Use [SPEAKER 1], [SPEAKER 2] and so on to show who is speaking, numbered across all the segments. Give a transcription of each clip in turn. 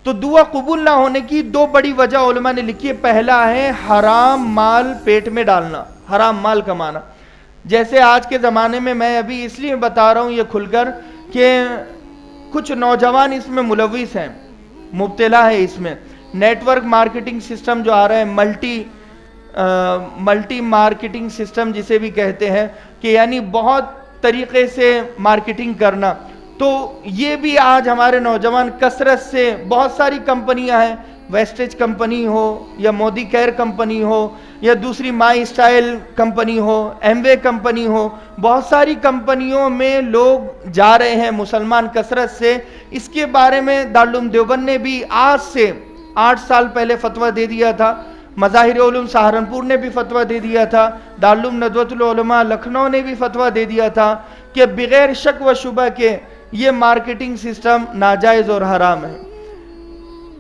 [SPEAKER 1] تو دعا قبول نہ ہونے کی دو بڑی وجہ علماء نے لکھی ہے. پہلا ہے حرام مال پیٹ میں ڈالنا، حرام مال کمانا. جیسے آج کے زمانے میں ابھی اس لیے بتا رہا ہوں یہ کھل کر کہ کچھ نوجوان اس میں ملوث ہیں، مبتلا ہے اس میں. نیٹ ورک مارکیٹنگ سسٹم جو آ رہا ہے، ملٹی مارکیٹنگ سسٹم جسے بھی کہتے ہیں، کہ یعنی بہت طریقے سے مارکیٹنگ کرنا. تو یہ بھی آج ہمارے نوجوان کثرت سے، بہت ساری کمپنیاں ہیں، ویسٹیج کمپنی ہو یا مودی کیئر کمپنی ہو یا دوسری مائی اسٹائل کمپنی ہو، ایم وے کمپنی ہو، بہت ساری کمپنیوں میں لوگ جا رہے ہیں مسلمان کثرت سے. اس کے بارے میں دارالعلوم دیوبند نے بھی آج سے 8 سال پہلے فتویٰ دے دیا تھا، مظاہر علوم سہارنپور نے بھی فتویٰ دے دیا تھا، دارالعلوم ندوۃ العلماء لکھنؤ نے بھی فتویٰ دے دیا تھا کہ بغیر شک و شبہ کے یہ مارکیٹنگ سسٹم ناجائز اور حرام ہے.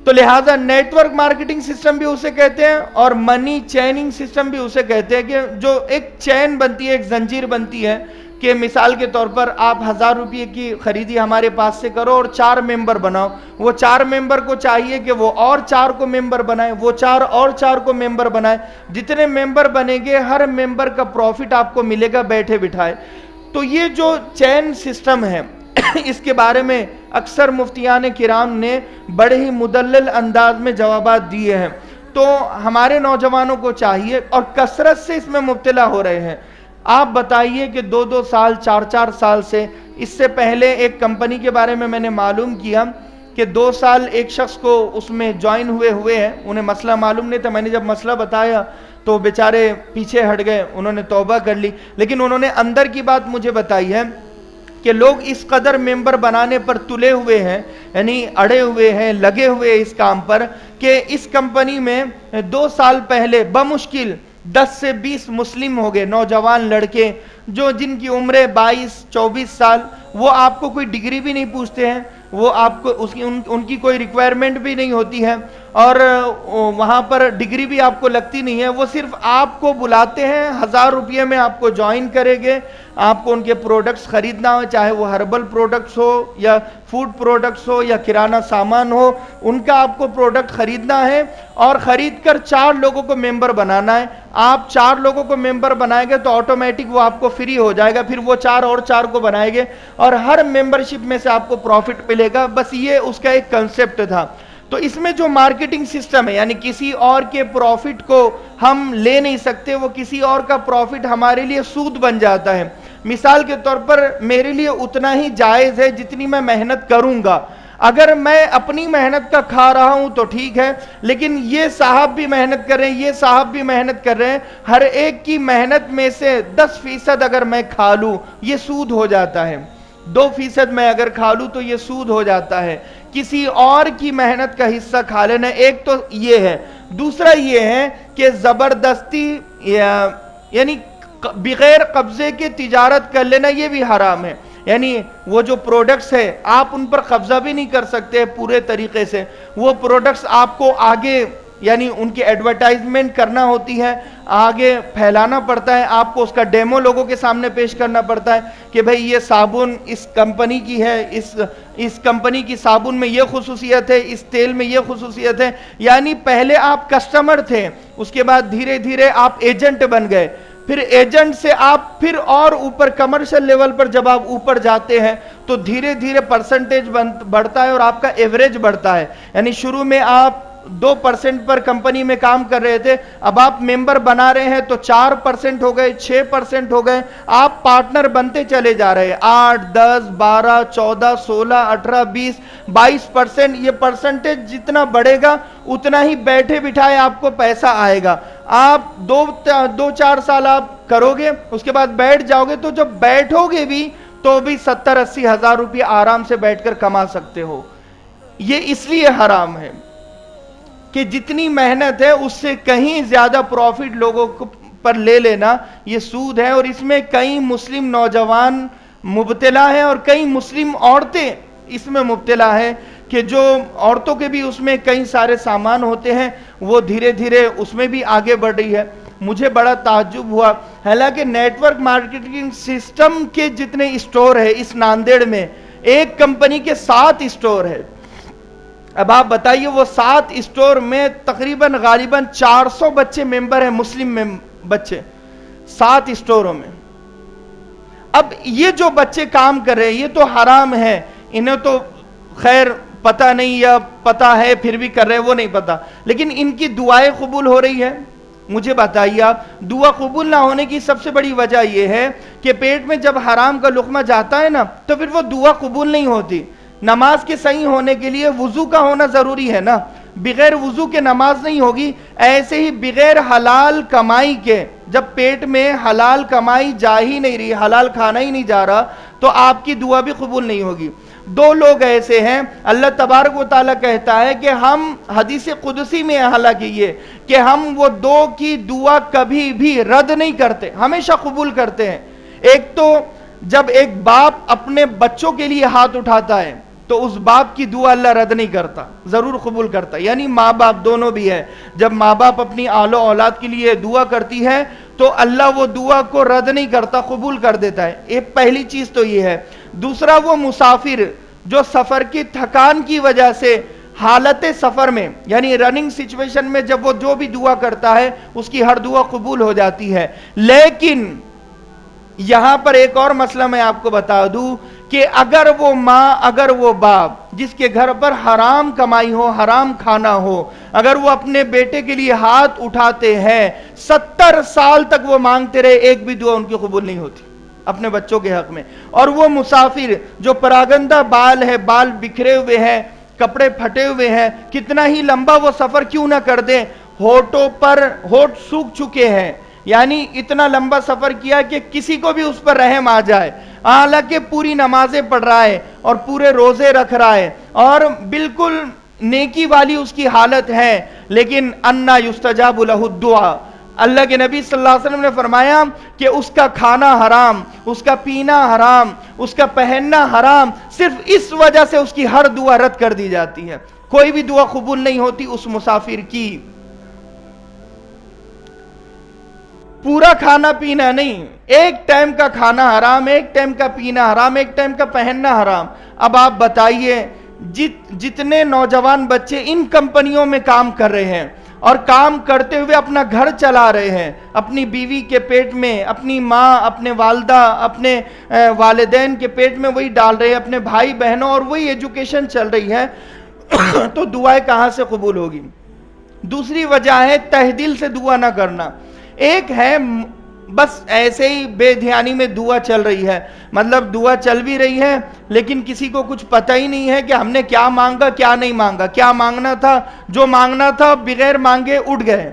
[SPEAKER 1] تو لہٰذا نیٹ ورک مارکیٹنگ سسٹم بھی اسے کہتے ہیں اور منی چیننگ سسٹم بھی اسے کہتے ہیں، کہ جو ایک چین بنتی ہے، ایک زنجیر بنتی ہے، کہ مثال کے طور پر آپ 1000 روپے کی خریدی ہمارے پاس سے کرو اور 4 ممبر بناؤ. وہ 4 ممبر کو چاہیے کہ وہ اور 4 کو ممبر بنائے، وہ 4 اور 4 کو ممبر بنائے. جتنے ممبر بنیں گے ہر ممبر کا پروفٹ آپ کو ملے گا بیٹھے بٹھائے. تو یہ جو چین سسٹم ہے اس کے بارے میں اکثر مفتیان کرام نے بڑے ہی مدلل انداز میں جوابات دیے ہیں. تو ہمارے نوجوانوں کو چاہیے، اور کثرت سے اس میں مبتلا ہو رہے ہیں. آپ بتائیے کہ 2 سال 4 سال اس سے پہلے ایک کمپنی کے بارے میں نے معلوم کیا کہ 2 سال ایک شخص کو اس میں جوائن ہوئے ہیں. انہیں مسئلہ معلوم نہیں تھا. میں نے جب مسئلہ بتایا تو بیچارے پیچھے ہٹ گئے، انہوں نے توبہ کر لی. لیکن انہوں نے اندر کی بات مجھے بتائی ہے کہ لوگ اس قدر ممبر بنانے پر تلے ہوئے ہیں، یعنی اڑے ہوئے ہیں، لگے ہوئے اس کام پر، کہ اس کمپنی میں 2 سال پہلے بمشکل 10 سے 20 مسلم ہو گئے، نوجوان لڑکے جن کی عمریں 22-24 سال. وہ آپ کو کوئی ڈگری بھی نہیں پوچھتے ہیں، وہ آپ کو ان کی کوئی ریکوائرمنٹ بھی نہیں ہوتی ہے، اور وہاں پر ڈگری بھی آپ کو لگتی نہیں ہے. وہ صرف آپ کو بلاتے ہیں، 1000 روپے میں آپ کو جوائن کریں گے. آپ کو ان کے پروڈکٹس خریدنا ہو، چاہے وہ ہربل پروڈکٹس ہو یا فوڈ پروڈکٹس ہو یا کرانہ سامان ہو، ان کا آپ کو پروڈکٹ خریدنا ہے اور خرید کر 4 لوگوں کو ممبر بنانا ہے. آپ 4 لوگوں کو ممبر بنائیں گے تو آٹومیٹک وہ آپ کو فری ہو جائے گا. پھر وہ 4 اور 4 کو بنائیں گے اور ہر ممبرشپ میں سے آپ کو پروفٹ ملے گا. بس یہ اس کا ایک کنسپٹ تھا. تو اس میں جو مارکیٹنگ سسٹم ہے، یعنی کسی اور کے پروفٹ کو ہم لے نہیں سکتے، وہ کسی اور کا پروفٹ ہمارے لیے سود بن جاتا ہے. مثال کے طور پر میرے لیے اتنا ہی جائز ہے جتنی میں محنت کروں گا. اگر میں اپنی محنت کا کھا رہا ہوں تو ٹھیک ہے، لیکن یہ صاحب بھی محنت کر رہے ہیں، یہ صاحب بھی محنت کر رہے ہیں، ہر ایک کی محنت میں سے 10% اگر میں کھا لوں یہ سود ہو جاتا ہے. 2% میں اگر کھا لوں تو یہ سود ہو جاتا ہے. کسی اور کی محنت کا حصہ کھا لینا، ایک تو یہ ہے. دوسرا یہ ہے کہ زبردستی یعنی بغیر قبضے کے تجارت کر لینا، یہ بھی حرام ہے. یعنی وہ جو پروڈکٹس ہے آپ ان پر قبضہ بھی نہیں کر سکتے پورے طریقے سے. وہ پروڈکٹس آپ کو آگے، یعنی ان کی ایڈورٹائزمنٹ کرنا ہوتی ہے، آگے پھیلانا پڑتا ہے، آپ کو اس کا ڈیمو لوگوں کے سامنے پیش کرنا پڑتا ہے کہ بھئی یہ صابن اس کمپنی کی ہے، اس کمپنی کی صابن میں یہ خصوصیت ہے، اس تیل میں یہ خصوصیت ہے. یعنی پہلے آپ کسٹمر تھے، اس کے بعد دھیرے دھیرے آپ ایجنٹ بن گئے، پھر ایجنٹ سے آپ پھر اور اوپر کمرشل لیول پر جب آپ اوپر جاتے ہیں تو دھیرے دھیرے پرسنٹیج بڑھتا ہے اور آپ کا ایوریج بڑھتا ہے. یعنی شروع میں آپ 2% پر کمپنی میں کام کر رہے تھے، اب آپ ممبر بنا رہے ہیں تو 4% ہو گئے، 6% ہو گئے، آپ پارٹنر بنتے چلے جا رہے ہیں. 8 10 12 14 16 18 20 22%. یہ پرسنٹیج جتنا بڑھے گا اتنا ہی بیٹھے بٹھائے آپ کو پیسہ آئے گا. آپ 2-4 سال آپ کرو گے، اس کے بعد بیٹھ جاؤ گے، تو جب بیٹھو گے بھی تو بھی 70-80 ہزار روپے آرام سے بیٹھ کر کما سکتے ہو. یہ اس لیے حرام ہے کہ جتنی محنت ہے اس سے کہیں زیادہ پروفٹ لوگوں پر لے لینا یہ سود ہے. اور اس میں کئی مسلم نوجوان مبتلا ہیں اور کئی مسلم عورتیں اس میں مبتلا ہیں، کہ جو عورتوں کے بھی اس میں کئی سارے سامان ہوتے ہیں، وہ دھیرے دھیرے اس میں بھی آگے بڑھ رہی ہے. مجھے بڑا تعجب ہوا، حالانکہ نیٹ ورک مارکیٹنگ سسٹم کے جتنے اسٹور ہے اس ناندیڑ میں، ایک کمپنی کے 7 اسٹور ہے. اب آپ بتائیے وہ 7 اسٹور میں تقریباً غالباً 400 بچے ممبر ہیں، مسلم بچے 7 اسٹوروں میں. اب یہ جو بچے کام کر رہے ہیں یہ تو حرام ہے، انہیں تو خیر پتہ نہیں یا پتہ ہے پھر بھی کر رہے ہیں وہ نہیں پتہ، لیکن ان کی دعائیں قبول ہو رہی ہے؟ مجھے بتائیے آپ. دعا قبول نہ ہونے کی سب سے بڑی وجہ یہ ہے کہ پیٹ میں جب حرام کا لقمہ جاتا ہے نا تو پھر وہ دعا قبول نہیں ہوتی. نماز کے صحیح ہونے کے لیے وضو کا ہونا ضروری ہے نا، بغیر وضو کے نماز نہیں ہوگی. ایسے ہی بغیر حلال کمائی کے جب پیٹ میں حلال کمائی جا ہی نہیں رہی، حلال کھانا ہی نہیں جا رہا، تو آپ کی دعا بھی قبول نہیں ہوگی. 2 لوگ ایسے ہیں، اللہ تبارک و تعالیٰ کہتا ہے کہ ہم حدیث قدسی میں حالانکہ یہ کہ ہم وہ 2 کی دعا کبھی بھی رد نہیں کرتے، ہمیشہ قبول کرتے ہیں. ایک تو جب ایک باپ اپنے بچوں کے لیے ہاتھ اٹھاتا ہے تو اس باپ کی دعا اللہ رد نہیں کرتا، ضرور قبول کرتا. یعنی ماں باپ دونوں بھی ہے، جب ماں باپ اپنی آل و اولاد کے لیے دعا کرتی ہے تو اللہ وہ دعا کو رد نہیں کرتا، قبول کر دیتا ہے. ایک پہلی چیز تو یہ ہے. دوسرا وہ مسافر جو سفر کی تھکان کی وجہ سے حالت سفر میں یعنی رننگ سچویشن میں جب وہ جو بھی دعا کرتا ہے اس کی ہر دعا قبول ہو جاتی ہے. لیکن یہاں پر ایک اور مسئلہ میں آپ کو بتا دوں کہ اگر وہ ماں، اگر وہ باپ جس کے گھر پر حرام کمائی ہو، حرام کھانا ہو، اگر وہ اپنے بیٹے کے لیے ہاتھ اٹھاتے ہیں 70 سال تک وہ مانگتے رہے، ایک بھی دعا ان کی قبول نہیں ہوتی اپنے بچوں کے حق میں. اور وہ مسافر جو پراگندہ بال ہے، بال بکھرے ہوئے ہیں، کپڑے پھٹے ہوئے ہیں، کتنا ہی لمبا وہ سفر کیوں نہ کر دیں، ہونٹوں پر ہونٹ سوکھ چکے ہیں، یعنی اتنا لمبا سفر کیا کہ کسی کو بھی اس پر رحم آ جائے، حالانکہ پوری نمازیں پڑھ رہا ہے اور پورے روزے رکھ رہا ہے اور بالکل نیکی والی اس کی حالت ہے، لیکن انا یستجاب لہ الدعاء. اللہ کے نبی صلی اللہ علیہ وسلم نے فرمایا کہ اس کا کھانا حرام، اس کا پینا حرام، اس کا پہننا حرام، صرف اس وجہ سے اس کی ہر دعا رد کر دی جاتی ہے، کوئی بھی دعا قبول نہیں ہوتی اس مسافر کی. پورا کھانا پینا نہیں، ایک ٹائم کا کھانا حرام، ایک ٹائم کا پینا حرام، ایک ٹائم کا پہننا حرام. اب آپ بتائیے جتنے نوجوان بچے ان کمپنیوں میں کام کر رہے ہیں اور کام کرتے ہوئے اپنا گھر چلا رہے ہیں، اپنی بیوی کے پیٹ میں، اپنی ماں، اپنے والدہ، اپنے والدین کے پیٹ میں وہی ڈال رہے ہیں، اپنے بھائی بہنوں، اور وہی ایجوکیشن چل رہی ہے تو دعائیں کہاں سے قبول ہوگی؟ دوسری وجہ ہے تہ دل سے دعا نہ کرنا. ایک ہے بس ایسے ہی بے دھیانی میں دعا چل رہی ہے، مطلب دعا چل بھی رہی ہے لیکن کسی کو کچھ پتہ ہی نہیں ہے کہ ہم نے کیا مانگا کیا نہیں مانگا، کیا مانگنا تھا، جو مانگنا تھا بغیر مانگے اٹھ گئے.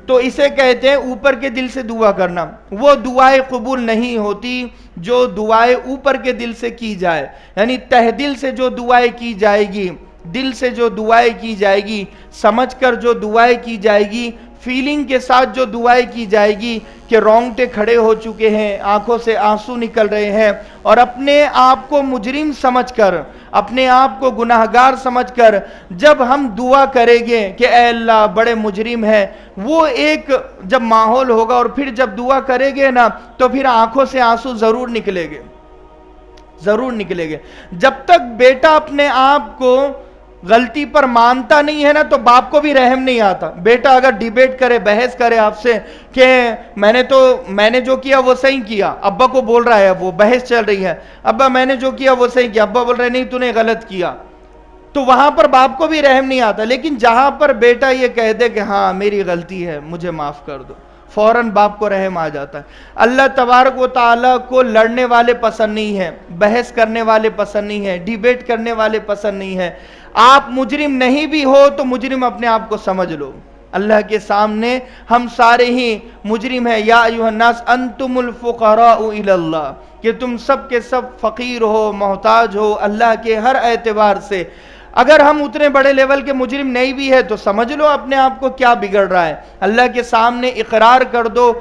[SPEAKER 1] تو اسے کہتے ہیں اوپر کے دل سے دعا کرنا. وہ دعائیں قبول نہیں ہوتی جو دعائیں اوپر کے دل سے کی جائے، یعنی تہ دل سے جو دعائیں کی جائے گی، دل سے جو دعائیں کی جائے گی، سمجھ کر جو دعائیں کی جائے گی، فیلنگ کے ساتھ جو دعائیں کی جائے گی کہ رونگٹے کھڑے ہو چکے ہیں، آنکھوں سے آنسو نکل رہے ہیں، اور اپنے آپ کو مجرم سمجھ کر، اپنے آپ کو گناہگار سمجھ کر جب ہم دعا کریں گے کہ اے اللہ بڑے مجرم ہیں، وہ ایک جب ماحول ہوگا اور پھر جب دعا کریں گے نا تو پھر آنکھوں سے آنسو ضرور نکلے گے، ضرور نکلے گے. جب تک بیٹا اپنے آپ کو غلطی پر مانتا نہیں ہے نا تو باپ کو بھی رحم نہیں آتا. بیٹا اگر ڈیبیٹ کرے، بحث کرے آپ سے کہ میں نے جو کیا وہ صحیح کیا، ابا کو بول رہا ہے، وہ بحث چل رہی ہے، ابا میں نے جو کیا وہ صحیح کیا، ابا بول رہے نہیں تو نے غلط کیا، تو وہاں پر باپ کو بھی رحم نہیں آتا. لیکن جہاں پر بیٹا یہ کہہ دے کہ ہاں میری غلطی ہے مجھے معاف کر دو، فوراً باپ کو رحم آ جاتا ہے. اللہ تبارک و تعالیٰ کو لڑنے والے پسند نہیں ہیں، بحث کرنے والے پسند نہیں ہیں، ڈیبیٹ کرنے والے پسند نہیں ہیں. آپ مجرم نہیں بھی ہو تو مجرم اپنے آپ کو سمجھ لو، اللہ کے سامنے ہم سارے ہی مجرم ہیں. یا ایھا الناس انتم الفقراء الی اللہ، کہ تم سب کے سب فقیر ہو، محتاج ہو اللہ کے ہر اعتبار سے. اگر ہم اتنے بڑے لیول کے مجرم نہیں بھی ہے تو سمجھ لو اپنے آپ کو کیا بگڑ رہا ہے. اللہ کے سامنے اقرار کر دو،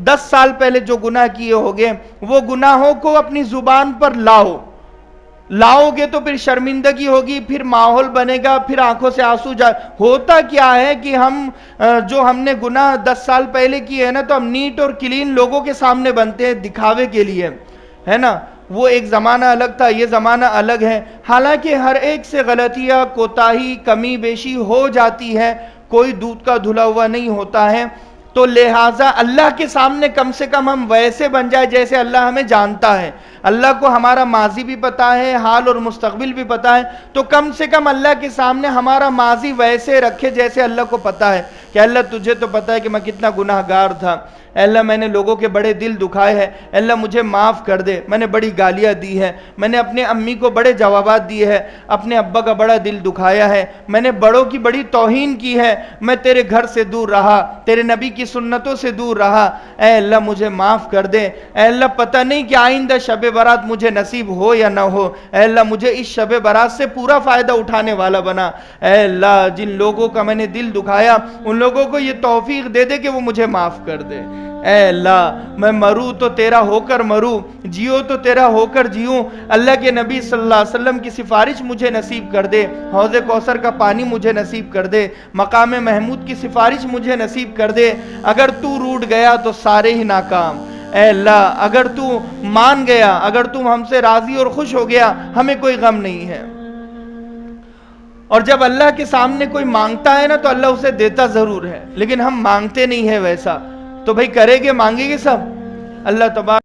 [SPEAKER 1] 10 سال پہلے جو گناہ کیے ہوگے وہ گناہوں کو اپنی زبان پر لاؤ گے تو پھر شرمندگی ہوگی، پھر ماحول بنے گا، پھر آنکھوں سے آنسو ہوتا کیا ہے کہ ہم نے گناہ 10 سال پہلے کیے ہیں نا تو ہم نیٹ اور کلین لوگوں کے سامنے بنتے ہیں دکھاوے کے لیے، ہے نا. وہ ایک زمانہ الگ تھا، یہ زمانہ الگ ہے۔ حالانکہ ہر ایک سے غلطیاں، کوتاہی، کمی بیشی ہو جاتی ہے، کوئی دودھ کا دھلا ہوا نہیں ہوتا ہے، تو لہٰذا اللہ کے سامنے کم سے کم ہم ویسے بن جائے جیسے اللہ ہمیں جانتا ہے۔ اللہ کو ہمارا ماضی بھی پتا ہے، حال اور مستقبل بھی پتا ہے، تو کم سے کم اللہ کے سامنے ہمارا ماضی ویسے رکھے جیسے اللہ کو پتا ہے کہ اللہ تجھے تو پتا ہے کہ میں کتنا گناہ گار تھا، اے اللہ میں نے لوگوں کے بڑے دل دکھائے ہیں، اے اللہ مجھے معاف کر دے، میں نے بڑی گالیاں دی ہیں، میں نے اپنے امی کو بڑے جوابات دیے ہیں، اپنے ابا کا بڑا دل دکھایا ہے، میں نے بڑوں کی بڑی توہین کی ہے، میں تیرے گھر سے دور رہا، تیرے نبی کی سنتوں سے دور رہا، اے اللہ مجھے معاف کر دے، اے اللہ پتہ نہیں کہ آئندہ شب برات مجھے نصیب ہو یا نہ ہو، اے اللہ مجھے اس شب برات سے پورا فائدہ اٹھانے والا بنا، اے اللہ جن لوگوں کا میں نے دل دکھایا ان لوگوں کو یہ توفیق دے دے کہ وہ مجھے معاف کر دے، اے اللہ میں مروں تو تیرا ہو کر مروں، جیو تو تیرا ہو کر جیوں، اللہ کے نبی صلی اللہ علیہ وسلم کی سفارش مجھے نصیب کر دے، حوض کوثر کا پانی مجھے نصیب کر دے، مقام محمود کی سفارش مجھے نصیب کر دے، اگر تو روٹ گیا تو سارے ہی ناکام، اے اللہ اگر تو مان گیا، اگر تو ہم سے راضی اور خوش ہو گیا، ہمیں کوئی غم نہیں ہے۔ اور جب اللہ کے سامنے کوئی مانگتا ہے نا تو اللہ اسے دیتا ضرور ہے، لیکن ہم مانگتے نہیں ہے ویسا، تو بھئی کرے گے، مانگے گے سب؟ اللہ تبارک